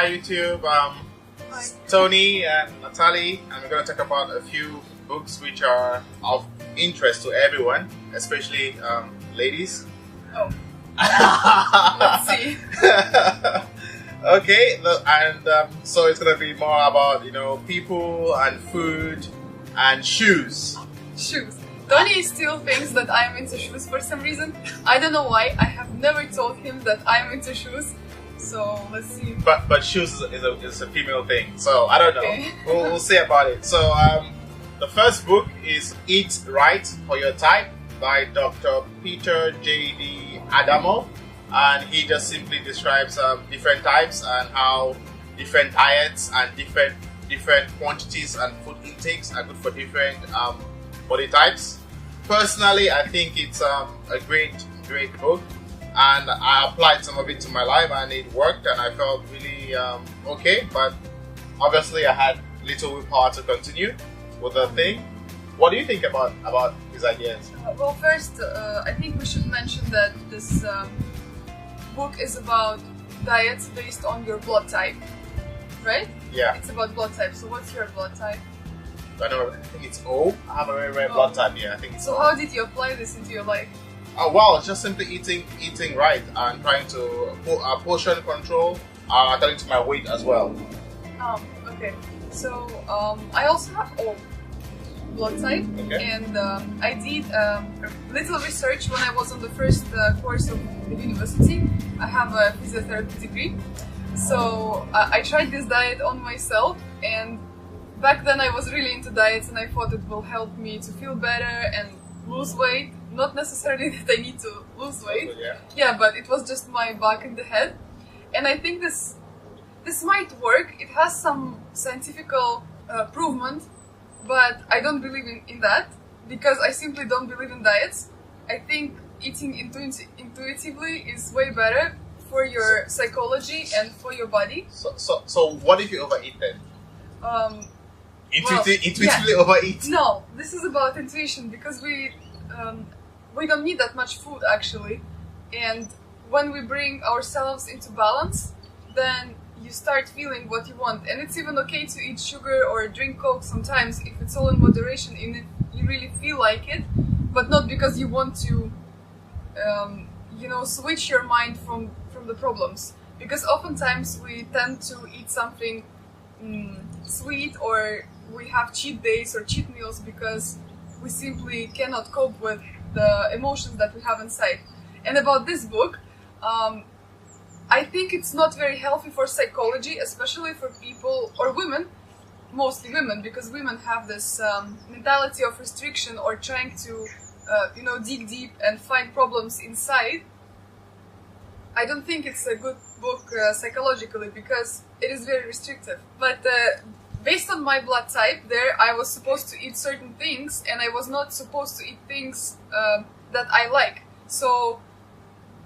Hi YouTube, Hi. Tony and Natalie, and we're going to talk about a few books which are of interest to everyone, especially ladies. Oh. Let's see. Okay, so it's going to be more about, people and food and shoes. Shoes. Tony still thinks that I am into shoes for some reason. I don't know why. I have never told him that I am into shoes. So let's see. But shoes is a female thing, so I don't know. Okay. We'll see about it. So the first book is Eat Right for Your Type by Dr. Peter J.D. Adamo, and he just simply describes different types and how different diets and different quantities and food intakes are good for different body types. Personally, I think it's a great book, and I applied some of it to my life and it worked, and I felt really okay. But obviously, I had little willpower to continue with the thing. What do you think about his ideas? Well, first, I think we should mention that this book is about diets based on your blood type, right? Yeah. It's about blood type. So what's your blood type? I think it's O. I have a very rare blood type. Yeah, I think it's So O. how did you apply this into your life? Well, it's just simply eating right and trying to portion control according to my weight as well. Okay. So I also have O blood type, Okay. and I did a little research when I was on the first course of the university. I have a physiotherapy degree, so I tried this diet on myself, and back then I was really into diets, and I thought it will help me to feel better and lose weight. Not necessarily that I need to lose weight. Yeah, but it was just my bug in the head, and I think this might work. It has some scientific provement, but I don't believe in that because I simply don't believe in diets. I think eating intuitively is way better for your psychology and for your body. So what if you overeat then? Intuitively overeat? No, this is about intuition because we don't need that much food actually, and when we bring ourselves into balance, then you start feeling what you want, and it's even okay to eat sugar or drink Coke sometimes if it's all in moderation and if you really feel like it, but not because you want to switch your mind from the problems, because oftentimes we tend to eat something sweet, or we have cheat days or cheat meals because we simply cannot cope with the emotions that we have inside. And about this book, I think it's not very healthy for psychology, especially for people or women, mostly women, because women have this mentality of restriction or trying to, dig deep and find problems inside. I don't think it's a good book psychologically because it is very restrictive. But based on my blood type, I was supposed to eat certain things, and I was not supposed to eat things that I like. So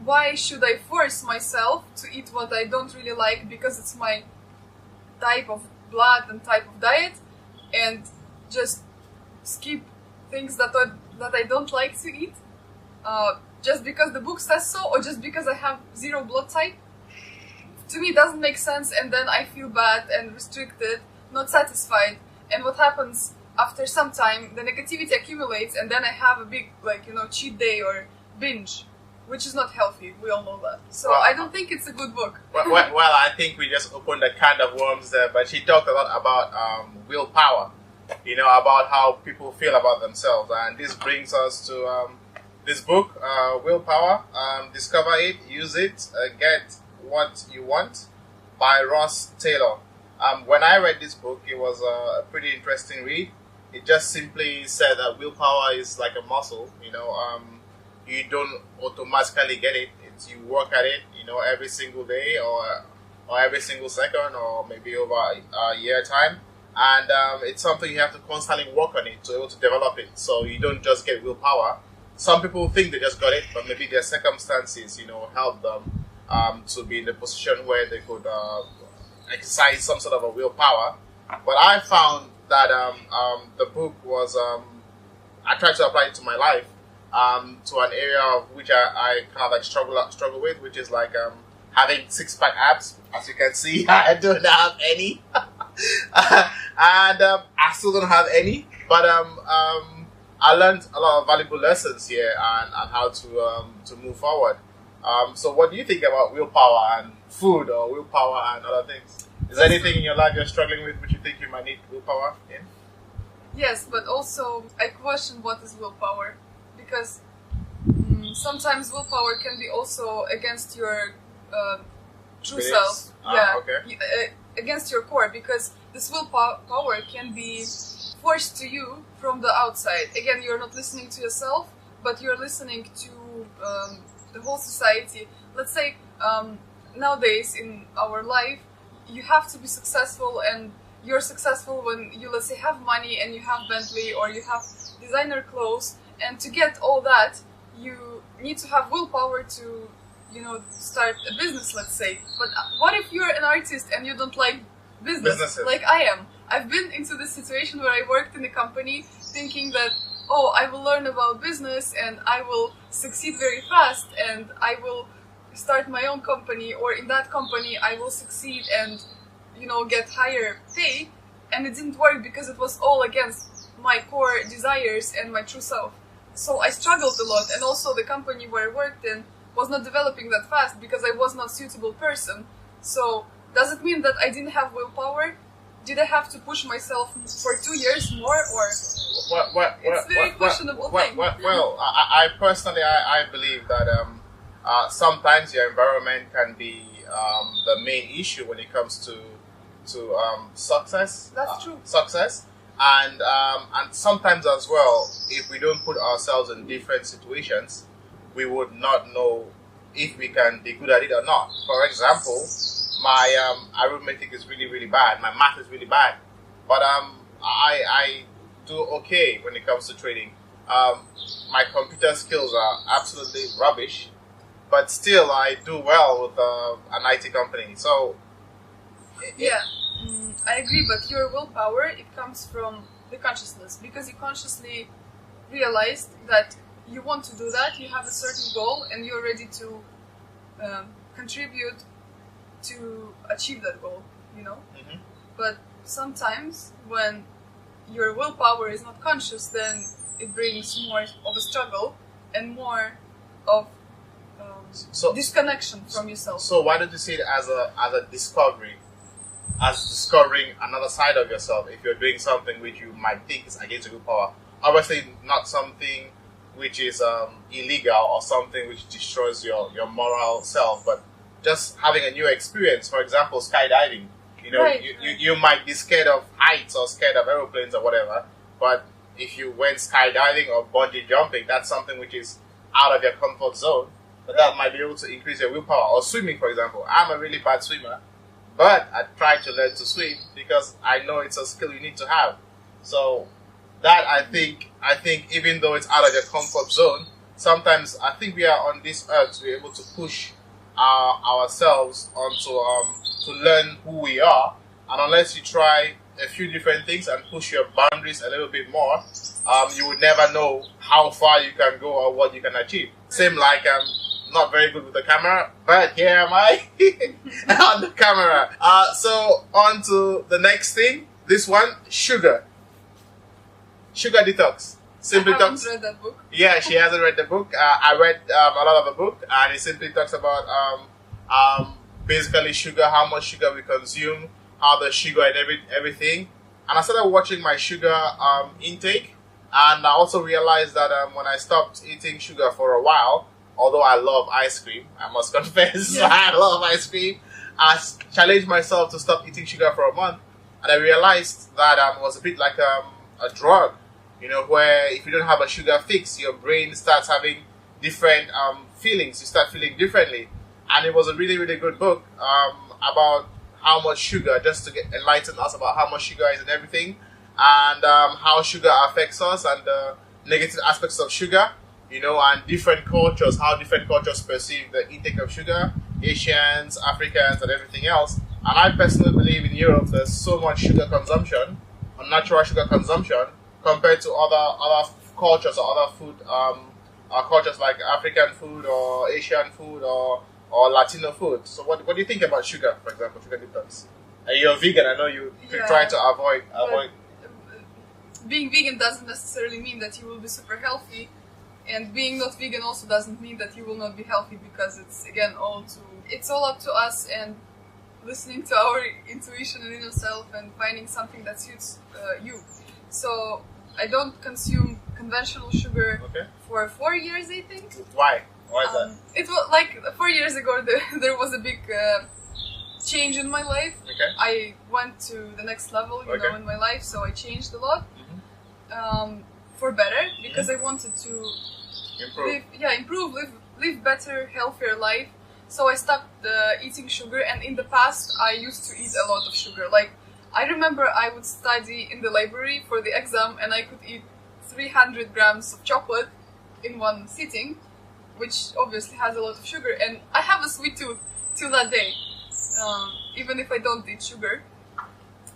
why should I force myself to eat what I don't really like because it's my type of blood and type of diet, and just skip things that I don't like to eat just because the book says so, or just because I have zero blood type? To me, it doesn't make sense, and then I feel bad and restricted, not satisfied. And what happens after some time, the negativity accumulates, and then I have a big cheat day or binge, which is not healthy. We all know that. So I don't think it's a good book. well, I think we just opened a can of worms there, but she talked a lot about willpower, about how people feel about themselves, and this brings us to this book, Willpower. Discover it, use it, get what you want, by Ross Taylor. When I read this book, it was a pretty interesting read. It just simply said that willpower is like a muscle. You don't automatically get it. You work at it, every single day or every single second, or maybe over a year time. And it's something you have to constantly work on it to be able to develop it. So you don't just get willpower. Some people think they just got it, but maybe their circumstances, help them to be in the position where they could exercise some sort of a willpower. But I found that the book was, I tried to apply it to my life, to an area of which I kind of like struggle with, which is like having six-pack abs. As you can see, I don't have any. And I still don't have any. But I learned a lot of valuable lessons here and how to move forward. So what do you think about willpower and food or willpower and other things? Is there anything in your life you're struggling with which you think you might need willpower in? Yes, but also I question what is willpower, because sometimes willpower can be also against your true self. Okay. Against your core, because this willpower can be forced to you from the outside. Again, you're not listening to yourself, but you're listening to the whole society. Let's say nowadays in our life, you have to be successful, and you're successful when you, let's say, have money and you have Bentley or you have designer clothes. And to get all that, you need to have willpower to, start a business, let's say. But what if you're an artist and you don't like business, like I am? I've been into this situation where I worked in a company thinking that, oh, I will learn about business and I will succeed very fast and I will start my own company, or in that company I will succeed and, get higher pay. And it didn't work because it was all against my core desires and my true self. So I struggled a lot, and also the company where I worked in was not developing that fast because I was not a suitable person. So does it mean that I didn't have willpower? Did I have to push myself for 2 years more, or it's a very questionable thing. Well, I personally believe that sometimes your environment can be the main issue when it comes to success. That's true. Success, and sometimes as well, if we don't put ourselves in different situations, we would not know if we can be good at it or not. For example, my arithmetic is really, really bad. My math is really bad, but I do okay when it comes to trading. My computer skills are absolutely rubbish, but still I do well with an IT company. So yeah, I agree. But your willpower, it comes from the consciousness, because you consciously realized that you want to do that. You have a certain goal, and you're ready to contribute to achieve that goal. Mm-hmm. But sometimes when your willpower is not conscious, then it brings more of a struggle and more of disconnection from yourself. So why don't you see it as a discovery, as discovering another side of yourself? If you're doing something which you might think is against your willpower, obviously not something which is illegal or something which destroys your moral self, but just having a new experience. For example, skydiving. Right. You might be scared of heights or scared of aeroplanes or whatever, but if you went skydiving or bungee jumping, that's something which is out of your comfort zone, but that might be able to increase your willpower. Or swimming, for example. I'm a really bad swimmer, but I try to learn to swim because I know it's a skill you need to have. So that I think even though it's out of your comfort zone, sometimes I think we are on this earth to be able to push ourselves onto to learn who we are, and unless you try a few different things and push your boundaries a little bit more, you would never know how far you can go or what you can achieve. Same like I'm not very good with the camera, but here am I on the camera. So on to the next thing. This one, sugar detox. Simply I haven't talks. read that book. Yeah, she hasn't read the book. I read a lot of the book, and it simply talks about basically sugar, how much sugar we consume, how the sugar and everything. And I started watching my sugar intake, and I also realized that when I stopped eating sugar for a while, although I love ice cream, I must confess, Yeah. I love ice cream, I challenged myself to stop eating sugar for a month, and I realized that it was a bit like a drug. Where if you don't have a sugar fix, your brain starts having different feelings. You start feeling differently. And it was a really, really good book about how much sugar, just to enlighten us about how much sugar is in everything, and how sugar affects us, and the negative aspects of sugar, and different cultures, how different cultures perceive the intake of sugar, Asians, Africans, and everything else. And I personally believe in Europe there's so much sugar consumption, unnatural sugar consumption, compared to other cultures or other food cultures like African food or Asian food or or Latino food. So what do you think about sugar, for example, sugar detox? You're a vegan. I know you try to avoid. Being vegan doesn't necessarily mean that you will be super healthy, and being not vegan also doesn't mean that you will not be healthy, because it's again it's all up to us and listening to our intuition and inner self and finding something that suits you. So I don't consume conventional sugar for 4 years, I think. Why? Why is that? It was like 4 years ago. There was a big change in my life. Okay. I went to the next level, you know, in my life. So I changed a lot for better, because I wanted to improve, live better, healthier life. So I stopped eating sugar, and in the past I used to eat a lot of sugar. Like, I remember I would study in the library for the exam, and I could eat 300 grams of chocolate in one sitting, which obviously has a lot of sugar, and I have a sweet tooth till that day, even if I don't eat sugar.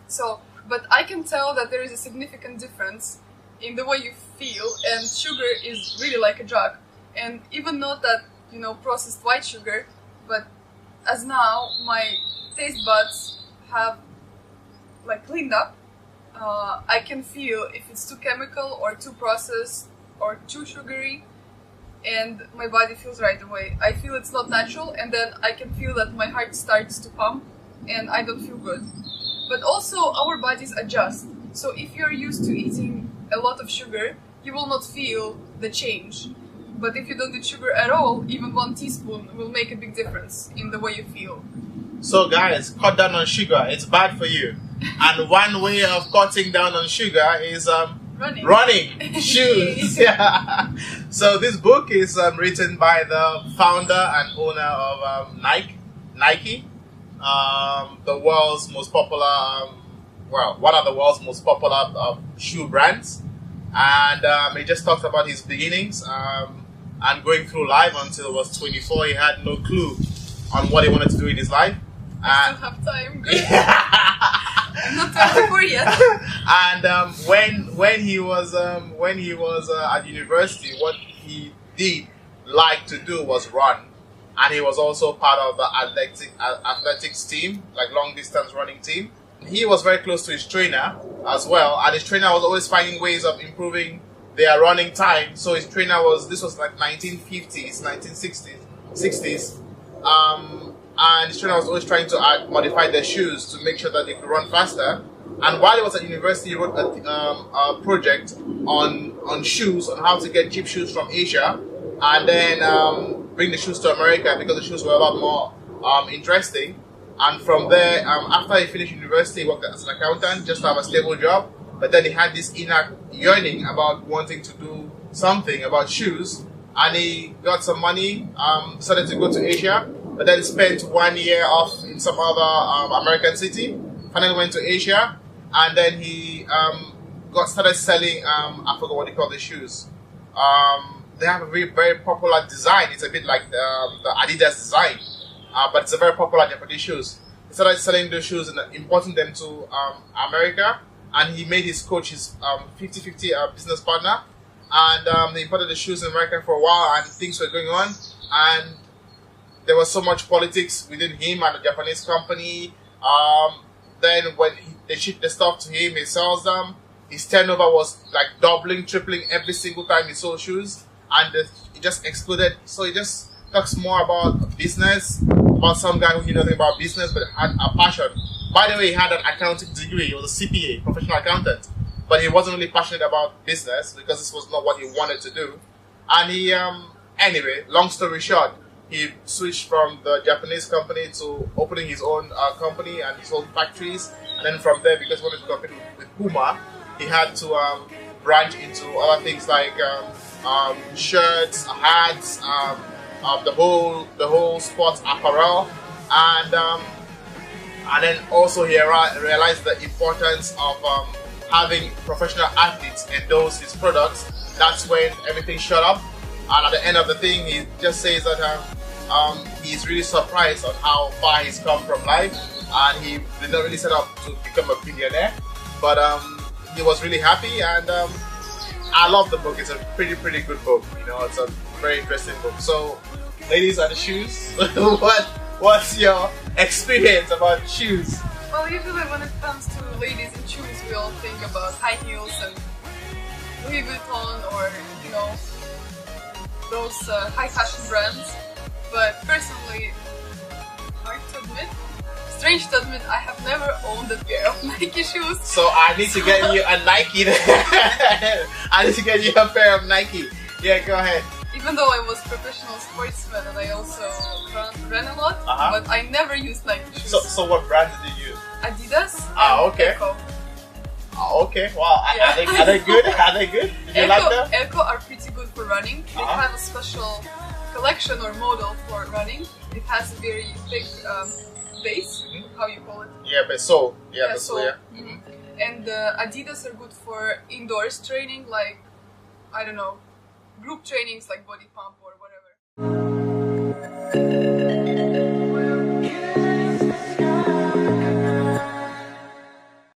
So, but I can tell that there is a significant difference in the way you feel, and sugar is really like a drug. And even not that, you know, processed white sugar, but as now my taste buds have like cleaned up, I can feel if it's too chemical or too processed or too sugary, and my body feels right away. I feel it's not natural, and then I can feel that my heart starts to pump and I don't feel good. But also our bodies adjust. So if you're used to eating a lot of sugar, you will not feel the change. But if you don't eat sugar at all, even 1 teaspoon will make a big difference in the way you feel. So guys, cut down on sugar. It's bad for you. And one way of cutting down on sugar is running shoes. Yeah. So this book is written by the founder and owner of Nike, the world's most popular, one of the world's most popular shoe brands. And he just talked about his beginnings and going through life until he was 24. He had no clue on what he wanted to do in his life. I still have time. Good. I'm not 24 yet. And when he was at university, what he did like to do was run, and he was also part of the athletics team, like long distance running team. He was very close to his trainer as well, and his trainer was always finding ways of improving their running time. So his trainer this was like 1950s, 1960s, and his trainer was always trying to modify their shoes to make sure that they could run faster. And while he was at university, he wrote a project on shoes, on how to get cheap shoes from Asia, and then bring the shoes to America, because the shoes were a lot more interesting. And from there, after he finished university, he worked as an accountant just to have a stable job. But then he had this inner yearning about wanting to do something about shoes. And he got some money, decided to go to Asia, but then spent 1 year off in some other American city. Finally went to Asia, and then he started selling, I forgot what they call the shoes. They have a very, very popular design. It's a bit like the Adidas design. But it's a very popular Japanese shoes. He started selling those shoes and importing them to America, and he made his coach his 50-50 business partner, and they imported the shoes in America for a while, and things were going on, and there was so much politics within him and the Japanese company. Then when they ship the stuff to him, he sells them. His turnover was like doubling, tripling every single time he sold shoes, and it just exploded. So he just talks more about business, about some guy who knew nothing about business but had a passion. By the way, he had an accounting degree. He was a CPA, professional accountant, but he wasn't really passionate about business because this was not what he wanted to do. And he, anyway, long story short, he switched from the Japanese company to opening his own company and his own factories. And then from there, because he wanted to compete with Puma, he had to branch into other things like shirts, hats, the whole sports apparel, and then also he realized the importance of having professional athletes endorse his products. That's when everything shut up, and at the end of the thing, he just says that he's really surprised on how far he's come from life, and he did not really set up to become a billionaire, but he was really happy, and I love the book. It's a pretty good book. You know, it's a very interesting book. So ladies on the shoes? What's your experience about shoes? Well, usually when it comes to ladies in shoes, we all think about high heels and Louis Vuitton or, you know, those high fashion brands. But personally, strange to admit, I have never owned a pair of Nike shoes. So I need to get you a Nike. I need to get you a pair of Nike. Yeah, go ahead. Even though I was a professional sportsman and I also ran a lot, but I never used Nike shoes. So what brand did you use? Adidas. Okay. Echo. Okay. Wow. Yeah. Are they good? Are they good? Did you like them? Echo are pretty good for running. They have a special collection or model for running. It has a very thick base, how you call it? Yeah, but sole. Yeah, the sole. sole. Yeah. And Adidas are good for indoors training, like, I don't know, group trainings like body pump or whatever.